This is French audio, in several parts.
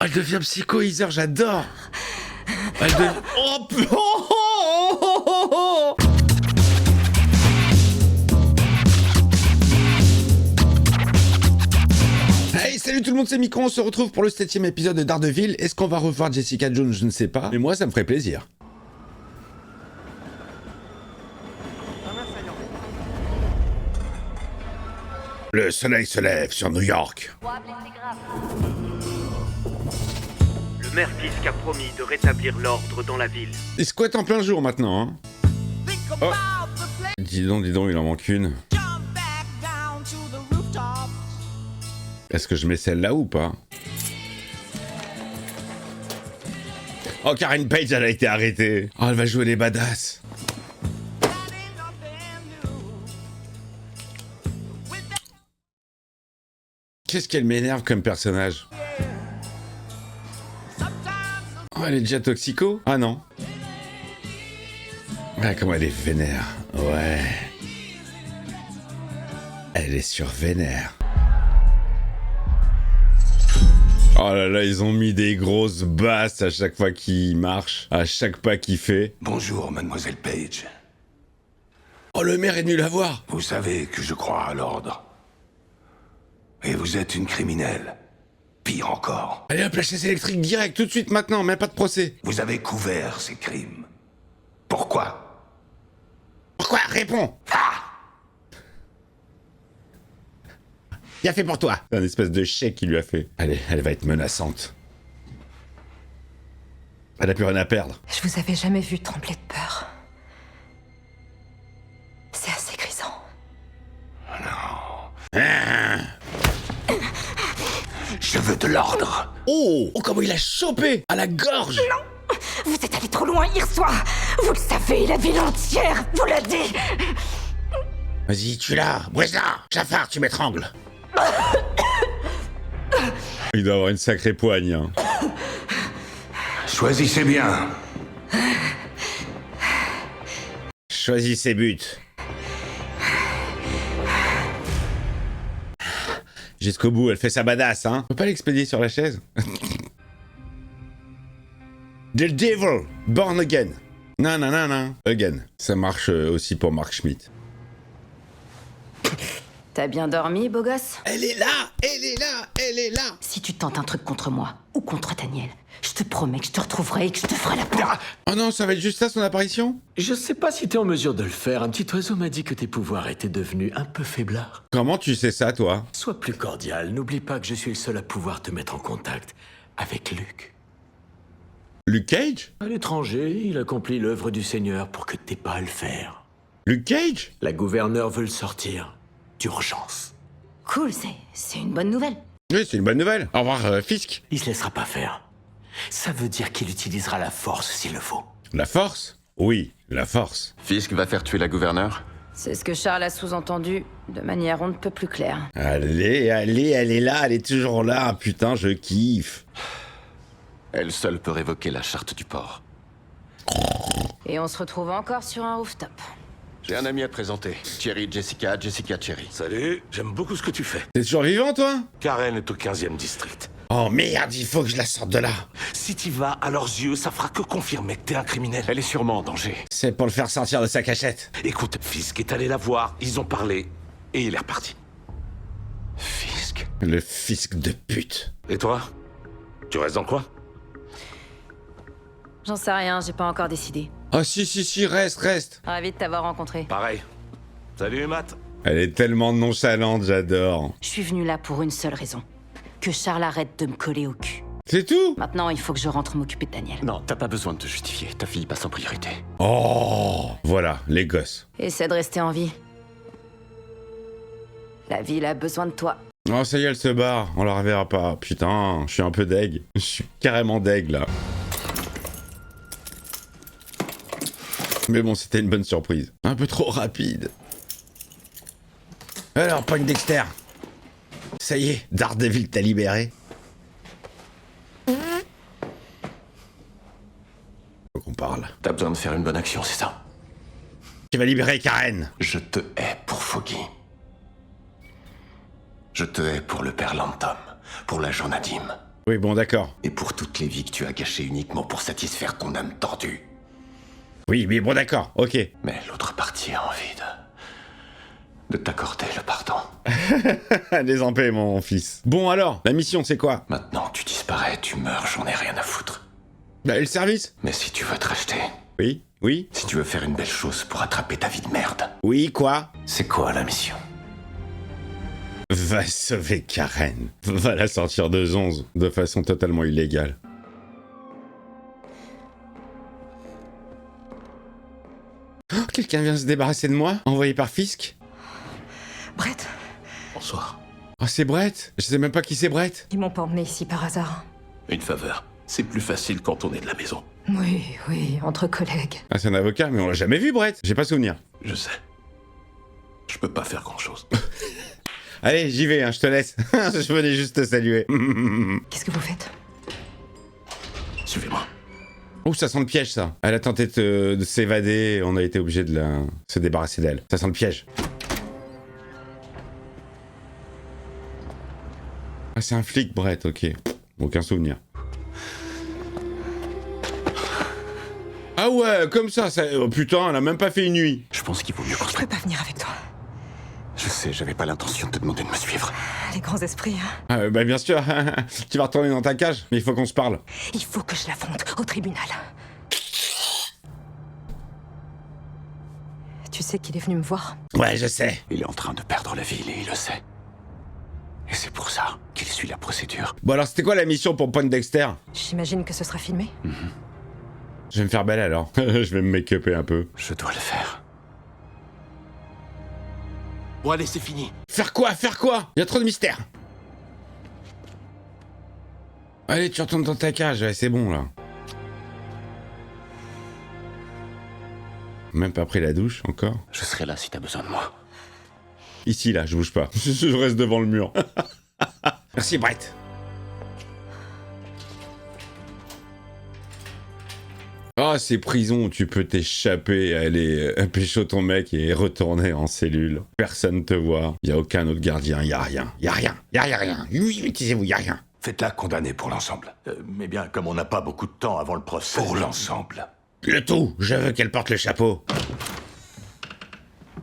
Elle devient Psycho Heather, j'adore. Elle devient... Oh, oh, oh, oh, oh, oh. Hey, salut tout le monde, c'est Micro, on se retrouve pour le 7ème épisode de Daredevil. Est-ce qu'on va revoir Jessica Jones? Je ne sais pas, mais moi ça me ferait plaisir. Le soleil se lève sur New York. Le maire Fisk a promis de rétablir l'ordre dans la ville. Il squatte en plein jour maintenant, hein. Oh. Dis donc, il en manque une. Est-ce que je mets celle-là ou pas? Oh, Karen Page, elle a été arrêtée. Oh, elle va jouer les badass. Qu'est-ce qu'elle m'énerve comme personnage? Oh, elle est déjà toxico? Ah non. Ah, comment elle est vénère. Ouais. Elle est sur vénère. Oh là là, ils ont mis des grosses basses à chaque fois qu'il marche, à chaque pas qu'il fait. Bonjour, mademoiselle Page. Oh, le maire est venu la voir. Vous savez que je crois à l'ordre. Et vous êtes une criminelle. Pire encore. Allez hop, la chaise électrique direct, tout de suite maintenant, même pas de procès. Vous avez couvert ces crimes. Pourquoi? Pourquoi? Réponds. Bien fait pour toi. C'est un espèce de chèque qu'il lui a fait. Allez, elle va être menaçante. Elle a plus rien à perdre. Je vous avais jamais vu trembler de peur. C'est assez grisant. Je veux de l'ordre. Oh, comment il a chopé à la gorge. Non! Vous êtes allé trop loin hier soir! Vous le savez, la ville entière vous l'a dit! Vas-y, tue-la, brise-la. Jafar, tu m'étrangles. Il doit avoir une sacrée poigne. Hein. Choisissez bien. Choisis ses buts. Jusqu'au bout, elle fait sa badass, hein. On peut pas l'expédier sur la chaise. The Devil, Born Again. Non, non, non, non. Again. Ça marche aussi pour Mark Schmidt. T'as bien dormi, beau gosse? Elle est là, elle est là, elle est là. Si tu tentes un truc contre moi, ou contre Daniel, je te promets que je te retrouverai et que je te ferai la peau. Oh non, ça va être juste ça son apparition? Je sais pas si t'es en mesure de le faire. Un petit oiseau m'a dit que tes pouvoirs étaient devenus un peu faiblards. Comment tu sais ça, toi? Sois plus cordial. N'oublie pas que je suis le seul à pouvoir te mettre en contact avec Luke. Luke Cage? À l'étranger, il accomplit l'œuvre du Seigneur pour que t'aies pas à le faire. Luke Cage? La gouverneure veut le sortir. D'urgence. Cool, c'est une bonne nouvelle. Oui, c'est une bonne nouvelle. Au revoir, Fisk. Il se laissera pas faire. Ça veut dire qu'il utilisera la force s'il le faut. La force? Oui, la force. Fisk va faire tuer la gouverneure? C'est ce que Charles a sous-entendu, de manière on ne peut plus claire. Allez, allez, elle est là, elle est toujours là. Putain, je kiffe. Elle seule peut révoquer la charte du port. Et on se retrouve encore sur un rooftop. J'ai un ami à te présenter. Thierry Jessica, Jessica Thierry. Salut, j'aime beaucoup ce que tu fais. T'es toujours vivant, toi? Karen est au 15e district. Oh merde, il faut que je la sorte de là. Si t'y vas, à leurs yeux, ça fera que confirmer que t'es un criminel. Elle est sûrement en danger. C'est pour le faire sortir de sa cachette. Écoute, Fisk est allé la voir, ils ont parlé, et il est reparti. Fisk? Le Fisk de pute. Et toi? Tu restes dans le coin? J'en sais rien, j'ai pas encore décidé. Oh si, reste. Ravi de t'avoir rencontré. Pareil. Salut, Matt. Elle est tellement nonchalante, j'adore. Je suis venue là pour une seule raison. Que Charles arrête de me coller au cul. C'est tout? Maintenant, il faut que je rentre m'occuper de Daniel. Non, t'as pas besoin de te justifier. Ta fille passe en priorité. Oh, voilà, les gosses. Essaie de rester en vie. La ville a besoin de toi. Oh, ça y est, elle se barre. On la reverra pas. Putain, je suis un peu deg. Je suis carrément deg, là. Mais bon, c'était une bonne surprise. Un peu trop rapide. Alors, Point Dexter. Ça y est, Daredevil t'a libéré. Faut qu'on parle. T'as besoin de faire une bonne action, c'est ça? Tu vas libérer Karen. Je te hais pour Foggy. Je te hais pour le père Lantom, pour l'agent Nadim. Oui, bon, d'accord. Et pour toutes les vies que tu as gâchées uniquement pour satisfaire ton âme tordue. Oui, mais bon, d'accord, ok. Mais l'autre partie a envie de t'accorder le pardon. Les en paix, mon fils. Bon, alors, la mission, c'est quoi? Maintenant, tu disparais, tu meurs, j'en ai rien à foutre. Bah, le service? Mais si tu veux te racheter, Oui, oui, si tu veux faire une belle chose pour attraper ta vie de merde, oui, quoi? c'est quoi la mission? Va sauver Karen. Va la sortir de Zonz de façon totalement illégale. Oh, quelqu'un vient se débarrasser de moi? Envoyé par Fisk? Brett, Bonsoir. Oh, c'est Brett? Je sais même pas qui c'est Brett. ils m'ont pas emmené ici par hasard. Une faveur. C'est plus facile quand on est de la maison. Oui, oui, entre collègues. Ah, c'est un avocat, mais on l'a jamais vu, Brett. J'ai pas souvenir. Je sais. Je peux pas faire grand-chose. Allez, j'y vais, hein, je te laisse. Je venais juste te saluer. Qu'est-ce que vous faites? Suivez-moi. Oh, ça sent le piège, ça. Elle a tenté de s'évader, on a été obligé de se débarrasser d'elle. Ça sent le piège. Ah, c'est un flic, Brett, ok. Aucun souvenir. Ah ouais, comme ça. Oh putain, elle a même pas fait une nuit. Je pense qu'il vaut mieux qu'on Je peux pas venir avec toi. Je sais, j'avais pas l'intention de te demander de me suivre. Les grands esprits, hein. Ah, bah bien sûr. Tu vas retourner dans ta cage, mais il faut qu'on se parle. Il faut que je l'affronte au tribunal. Tu sais qu'il est venu me voir? Ouais, je sais. Il est en train de perdre la ville et il le sait. Et c'est pour ça qu'il suit la procédure. Bon alors, c'était quoi la mission pour Point Dexter? J'imagine que ce sera filmé. Je vais me faire belle alors. Je vais me make-upper un peu. Je dois le faire. Bon, allez, c'est fini. Faire quoi? Faire quoi? Il y a trop de mystères. Allez, tu retournes dans ta cage, ouais, c'est bon là. Même pas pris la douche encore. Je serai là si t'as besoin de moi. Ici là, je bouge pas. Je reste devant le mur. Merci Brett. Ah, ces prisons où tu peux t'échapper, aller pécho ton mec et retourner en cellule. Personne te voit. Y a aucun autre gardien, y a rien. Y a rien. Y a rien. Oui, taisez-vous, y a rien. Faites-la condamner pour l'ensemble. Mais bien, comme on n'a pas beaucoup de temps avant le procès... Pour l'ensemble. Le tout, je veux qu'elle porte le chapeau.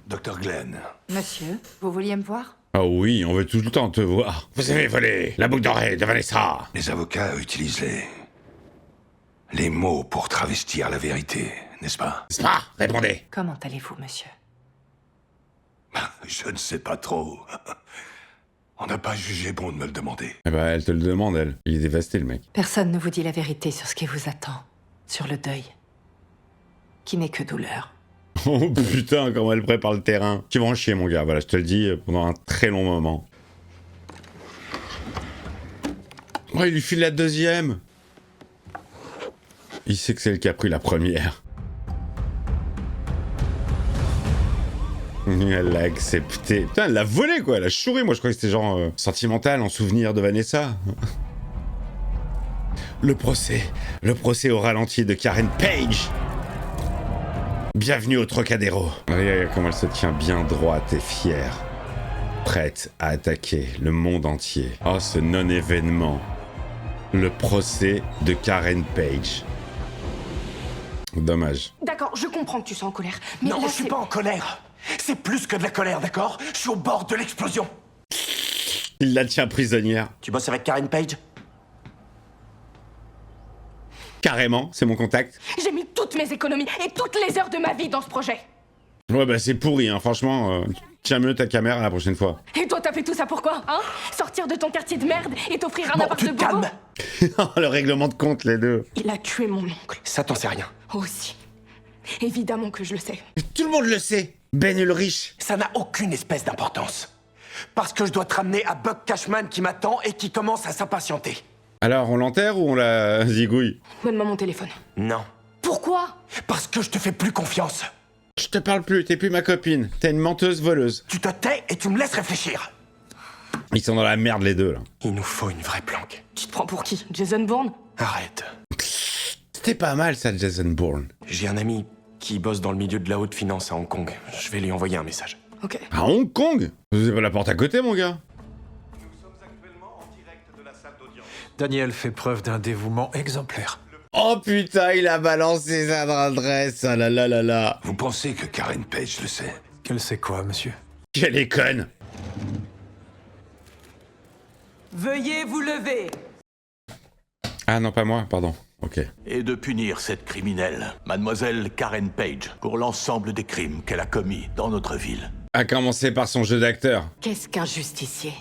Dr. Glenn, Monsieur, vous vouliez me voir? Ah oui, on veut tout le temps te voir. Vous avez volé la boucle d'oreille de Vanessa. les avocats utilisent les mots pour travestir la vérité, n'est-ce pas? N'est-ce pas? Répondez. Comment allez-vous, monsieur? Je ne sais pas trop. On n'a pas jugé bon de me le demander. Eh ben, elle te le demande, elle. Il est dévasté, le mec. Personne ne vous dit la vérité sur ce qui vous attend. Sur le deuil. Qui n'est que douleur. Oh putain, comment elle prépare le terrain. Tu vas en chier, mon gars. Voilà, je te le dis pendant un très long moment. Oh, il lui file la deuxième. Il sait que c'est elle qui a pris la première. Elle l'a accepté. Putain, elle l'a volé, quoi. Elle a chouré. Moi, je croyais que c'était genre sentimental, en souvenir de Vanessa. Le procès au ralenti de Karen Page. Bienvenue au Trocadéro. Regardez comment elle se tient bien droite et fière. Prête à attaquer le monde entier. Oh, ce non-événement. Le procès de Karen Page. Dommage. D'accord, je comprends que tu sois en colère. Mais Non, là, je suis c'est- pas en colère. C'est plus que de la colère, d'accord? Je suis au bord de l'explosion. Il la tient prisonnière. Tu bosses avec Karen Page? Carrément, c'est mon contact. J'ai mis toutes mes économies et toutes les heures de ma vie dans ce projet. Ouais, bah c'est pourri, hein. Franchement, tiens mieux ta caméra la prochaine fois. Et toi, t'as fait tout ça pourquoi, hein? Sortir de ton quartier de merde et t'offrir un Bon, appart tu de te bobo? calmes. Le règlement de compte, les deux. Il a tué mon oncle. Ça, t'en sais rien. Aussi. Évidemment que je le sais. Tout le monde le sait. Ben Ulrich. Ça n'a aucune espèce d'importance. Parce que je dois te ramener à Buck Cashman qui m'attend et qui commence à s'impatienter. Alors, on l'enterre ou on la zigouille? Donne-moi mon téléphone. Non. Pourquoi? Parce que je te fais plus confiance. Je te parle plus, t'es plus ma copine. T'es une menteuse voleuse. Tu te tais et tu me laisses réfléchir. Ils sont dans la merde, les deux, là. Il nous faut une vraie planque. Tu te prends pour qui? Jason Bourne? Arrête. C'était pas mal, ça, Jason Bourne. J'ai un ami qui bosse dans le milieu de la haute finance à Hong Kong. Je vais lui envoyer un message. Ok. À Hong Kong? Vous avez pas la porte à côté, mon gars? Daniel fait preuve d'un dévouement exemplaire. Oh putain, il a balancé sa adresse. Ah là là là là. Vous pensez que Karen Page le sait? Qu'elle sait quoi, monsieur? Quelle est conne. Veuillez vous lever. Ah non, pas moi, pardon. Ok. Et de punir cette criminelle, mademoiselle Karen Page, pour l'ensemble des crimes qu'elle a commis dans notre ville. À commencer par son jeu d'acteur. Qu'est-ce qu'un justicier?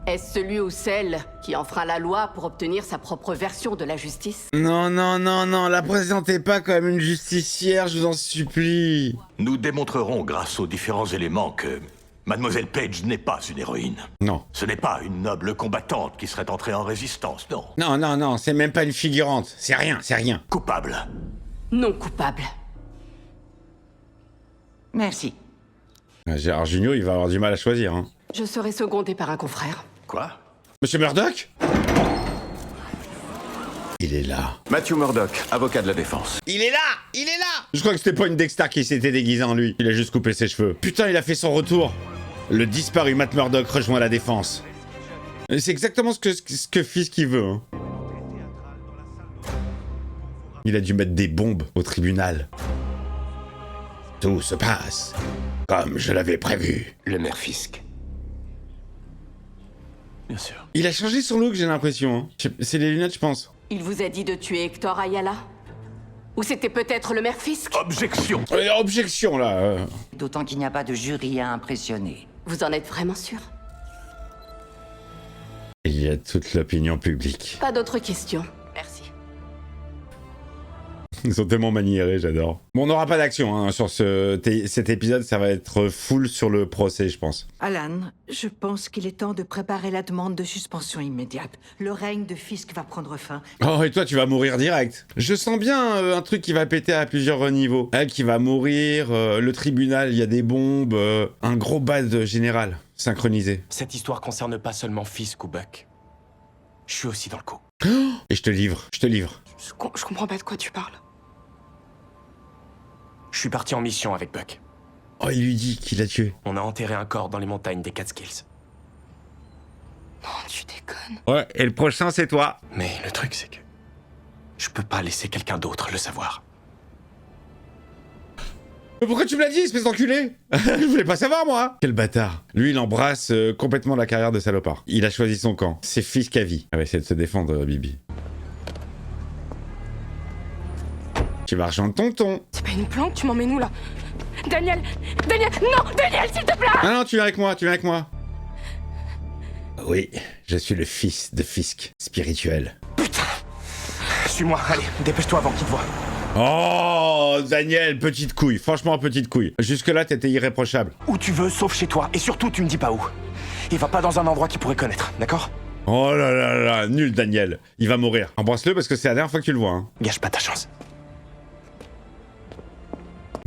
Est-ce celui ou celle qui enfreint la loi pour obtenir sa propre version de la justice? Non, non, non, non, la présentez pas comme une justicière, je vous en supplie. Nous démontrerons grâce aux différents éléments que mademoiselle Page n'est pas une héroïne. Non. Ce n'est pas une noble combattante qui serait entrée en résistance, non. Non, non, non, c'est même pas une figurante. C'est rien, c'est rien. Coupable. Non coupable. Merci. Gérard Jugnot, il va avoir du mal à choisir, hein. Je serai secondé par un confrère. Quoi? Monsieur Murdoch? Il est là. Matthew Murdoch, avocat de la défense. Il est là! Il est là! Je crois que c'était pas une Dexter qui s'était déguisée en lui. Il a juste coupé ses cheveux. Putain, il a fait son retour. Le disparu Matt Murdoch rejoint la défense. C'est exactement ce que Fisk veut, hein. Il a dû mettre des bombes au tribunal. Tout se passe comme je l'avais prévu. Le maire Fisk. Bien sûr. Il a changé son look, j'ai l'impression, hein. C'est les lunettes, je pense. Il vous a dit de tuer Hector Ayala? Ou c'était peut-être le maire Fisk? Objection! Objection, là. D'autant qu'il n'y a pas de jury à impressionner. Vous en êtes vraiment sûr? Il y a toute l'opinion publique. Pas d'autres questions. Merci. Ils sont tellement maniérés, j'adore. Bon, on n'aura pas d'action hein, sur cet épisode, ça va être full sur le procès, je pense. Alan, je pense qu'il est temps de préparer la demande de suspension immédiate. Le règne de Fisk va prendre fin. Oh, et toi, tu vas mourir direct. Je sens bien un truc qui va péter à plusieurs niveaux. Elle qui va mourir, le tribunal, il y a des bombes, un gros bad général, synchronisé. Cette histoire concerne pas seulement Fisk ou Buck. Je suis aussi dans le coup. Et je te livre. Je comprends pas de quoi tu parles. Je suis parti en mission avec Buck. Oh, il lui dit qu'il l'a tué. On a enterré un corps dans les montagnes des Catskills. Non, tu déconnes. Ouais, et le prochain, c'est toi. Mais le truc, c'est que... je peux pas laisser quelqu'un d'autre le savoir. Mais pourquoi tu me l'as dit, espèce d'enculé? Je voulais pas savoir, moi. Quel bâtard. Lui, il embrasse complètement la carrière de salopard. Il a choisi son camp. C'est Fisk à vie. Elle va essayer de se défendre, Bibi. Tu vas rejoindre tonton. C'est pas une planque, tu m'emmènes où là? Daniel! Daniel! Non! Daniel, s'il te plaît! Ah non, tu viens avec moi, Oui, je suis le fils de Fisk, spirituel. Putain! Suis-moi, allez, dépêche-toi avant qu'il te voie. Oh, Daniel, petite couille, franchement petite couille. Jusque-là, t'étais irréprochable. Où tu veux, sauf chez toi, et surtout, tu me dis pas où. Il va pas dans un endroit qu'il pourrait connaître, d'accord? Oh là là là, nul Daniel. Il va mourir. Embrasse-le parce que c'est la dernière fois que tu le vois, hein. Gâche pas ta chance.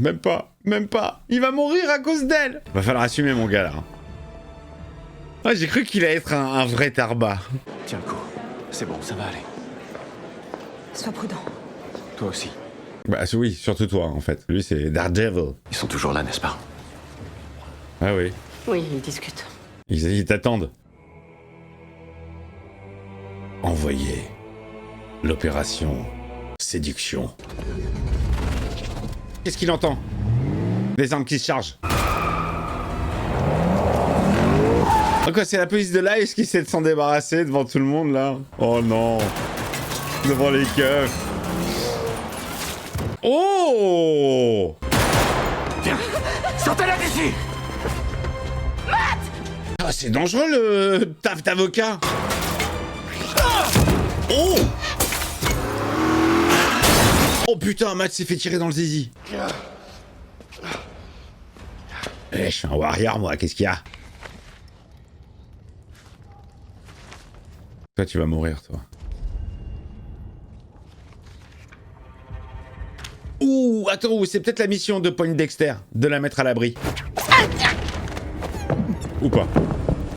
Même pas. Il va mourir à cause d'elle. Va falloir assumer, mon gars, là. Ah, j'ai cru qu'il allait être un vrai tarbat. Tiens le coup. C'est bon, ça va aller. Sois prudent. Toi aussi. Bah oui, surtout toi, en fait. Lui, c'est Daredevil. Ils sont toujours là, n'est-ce pas? Ah oui. Oui, ils discutent. Ils t'attendent. Envoyez l'opération séduction. Qu'est-ce qu'il entend? Des armes qui se chargent. Oh quoi, c'est la police de l'Ice qui essaie de s'en débarrasser devant tout le monde, là? Oh non. Devant les keufs. Oh! Viens! Sortez-la d'ici! Matt! Ah, c'est dangereux, le taf d'avocat. Oh! Oh putain, Matt s'est fait tirer dans le zizi. Eh, je suis un warrior, moi, qu'est-ce qu'il y a? Toi, tu vas mourir, toi. Ouh, attends, c'est peut-être la mission de Poindexter, de la mettre à l'abri. Ou pas.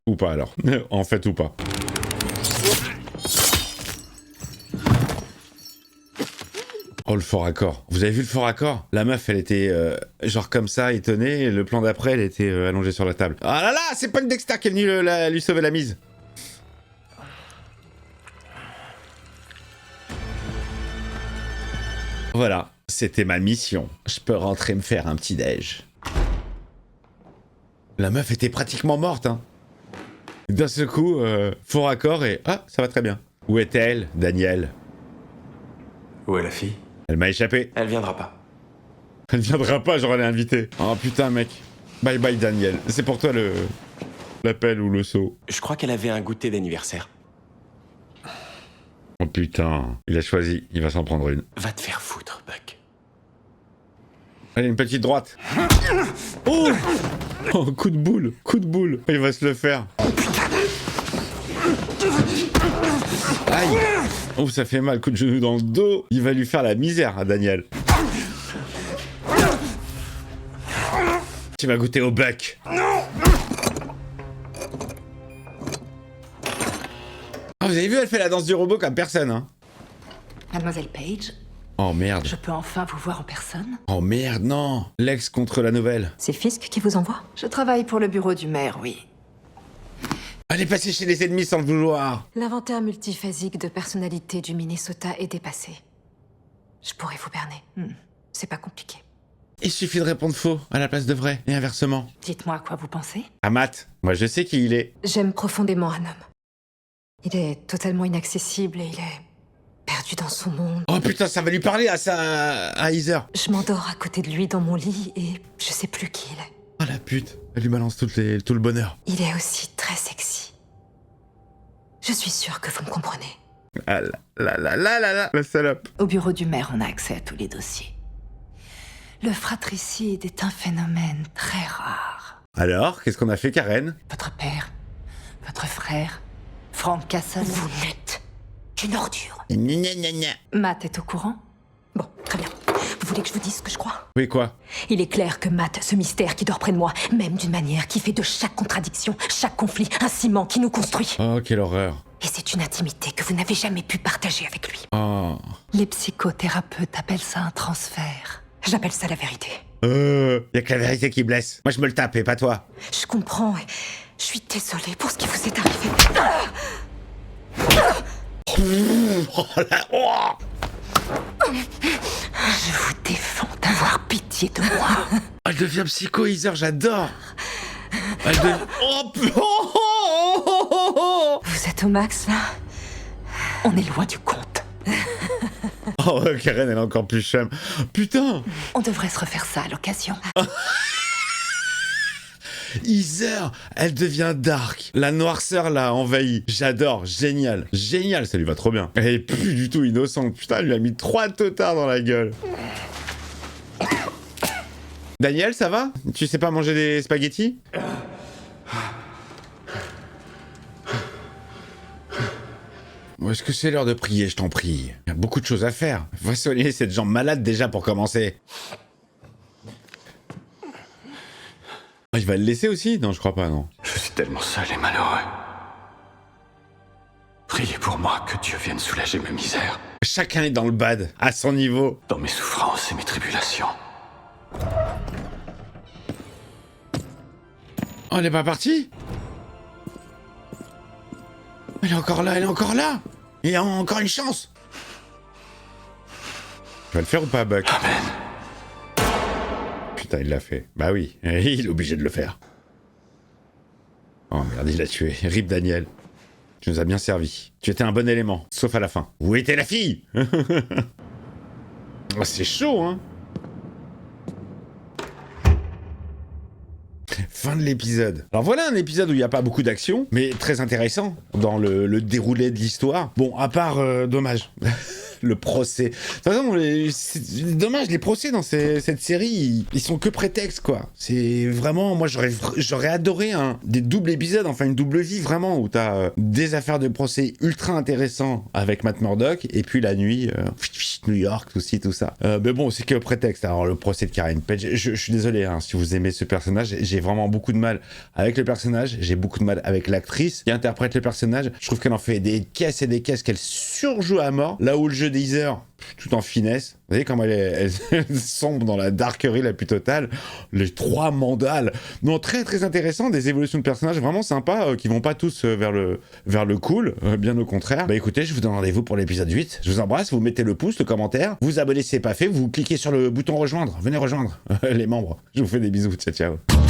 Ou pas, alors. En fait, ou pas. Oh, le fort accord. Vous avez vu le fort accord? La meuf, elle était genre comme ça, étonnée, et le plan d'après, elle était allongée sur la table. Ah là là, c'est Poindexter qui est venu lui sauver la mise. Voilà, c'était ma mission. Je peux rentrer me faire un petit déj. La meuf était pratiquement morte, hein. D'un seul coup, faux raccord et... Ah, ça va très bien. Où est-elle, Daniel? Où est la fille? Elle m'a échappé. Elle viendra pas. Elle viendra pas, j'aurais l'invité. Oh putain, mec. Bye bye, Daniel. C'est pour toi l'appel ou le saut. Je crois qu'elle avait un goûter d'anniversaire. Oh putain, il a choisi, il va s'en prendre une. Va te faire foutre, Buck. Allez, une petite droite. Oh, oh, coup de boule, coup de boule. Il va se le faire. Aïe. Oh, ça fait mal, coup de genou dans le dos. Il va lui faire la misère à Daniel. Tu vas goûter au Buck. Oh, vous avez vu, elle fait la danse du robot comme personne, hein. Mademoiselle Page, Oh merde. je peux enfin vous voir en personne? Oh merde, non. L'ex contre la nouvelle. C'est Fisk qui vous envoie? Je travaille pour le bureau du maire, oui. Elle est passée chez les ennemis sans le vouloir. L'inventaire multiphasique de personnalité du Minnesota est dépassé. Je pourrais vous berner. C'est pas compliqué. Il suffit de répondre faux à la place de vrai, et inversement. Dites-moi à quoi vous pensez. À Matt, moi je sais qui il est. J'aime profondément un homme. Il est totalement inaccessible et il est perdu dans son monde. Oh putain, ça va lui parler à Heather. Je m'endors à côté de lui dans mon lit et je sais plus qui il est. Oh la pute, elle lui balance tout le bonheur. Il est aussi très sexy. Je suis sûre que vous me comprenez. Ah la salope. Au bureau du maire, on a accès à tous les dossiers. Le fratricide est un phénomène très rare. Alors, qu'est-ce qu'on a fait, Karen? Votre père, votre frère, Frank Castle. Vous n'êtes qu'une ordure. Matt est au courant? Bon, très bien. Vous voulez que je vous dise ce que je crois? Oui, quoi? Il est clair que Matt, ce mystère qui dort près de moi, m'aime d'une manière qui fait de chaque contradiction, chaque conflit, un ciment qui nous construit. Oh, quelle horreur. Et c'est une intimité que vous n'avez jamais pu partager avec lui. Oh. Les psychothérapeutes appellent ça un transfert. J'appelle ça la vérité. Y a que la vérité qui blesse. Moi, je me le tape, et pas toi. Je comprends et je suis désolée pour ce qui vous est arrivé. Je vous défends d'avoir pitié de moi. Elle devient psycho, Heather, j'adore. Elle devient... Vous êtes au max, là? On est loin du compte. Oh, Karen, elle est encore plus chum. Putain. On devrait se refaire ça à l'occasion. Heather, elle devient dark. La noirceur l'a envahie. J'adore, génial. Génial, ça lui va trop bien. Elle est plus du tout innocente. Putain, elle lui a mis 3 teutards dans la gueule. Daniel, ça va? Tu sais pas manger des spaghettis? Est-ce que c'est l'heure de prier, je t'en prie? Il y a beaucoup de choses à faire. Va soigner cette jambe malade déjà pour commencer. Ah, il va le laisser aussi? Non, je crois pas, non. Je suis tellement seul et malheureux. Priez pour moi que Dieu vienne soulager ma misère. Chacun est dans le bad, à son niveau. Dans mes souffrances et mes tribulations. Oh, elle est pas partie? Elle est encore là, elle est encore là. Il y a encore une chance. Tu vas le faire ou pas, Buck? Amen. Putain, il l'a fait. Bah oui, il est obligé de le faire. Oh merde, il l'a tué. Rip Daniel. Tu nous as bien servi. Tu étais un bon élément, sauf à la fin. Où était la fille? Oh, c'est chaud, hein. Fin de l'épisode. Alors voilà un épisode où il n'y a pas beaucoup d'action, mais très intéressant dans le déroulé de l'histoire. Bon, à part, dommage, le procès. De toute façon, c'est dommage, les procès dans cette série, ils sont que prétexte, quoi. C'est vraiment, moi j'aurais adoré des doubles épisodes, enfin une double vie, vraiment, où t'as des affaires de procès ultra intéressants avec Matt Murdock, et puis la nuit, New York, tout ça. Mais bon, c'est que prétexte. Alors le procès de Karen Page, je suis désolé, hein, si vous aimez ce personnage, j'ai vraiment beaucoup de mal avec le personnage, j'ai beaucoup de mal avec l'actrice qui interprète le personnage. Je trouve qu'elle en fait des caisses et des caisses, qu'elle surjoue à mort, là où le jeu d'Heather, tout en finesse. Vous voyez comment elle sombre dans la darkerie la plus totale. Les 3 mandales. Non, très très intéressant, des évolutions de personnages vraiment sympas, qui vont pas tous vers le cool, bien au contraire. Bah écoutez, je vous donne rendez-vous pour l'épisode 8. Je vous embrasse, vous mettez le pouce, le commentaire, vous abonnez si c'est pas fait, vous cliquez sur le bouton rejoindre. Venez rejoindre les membres. Je vous fais des bisous, ciao ciao.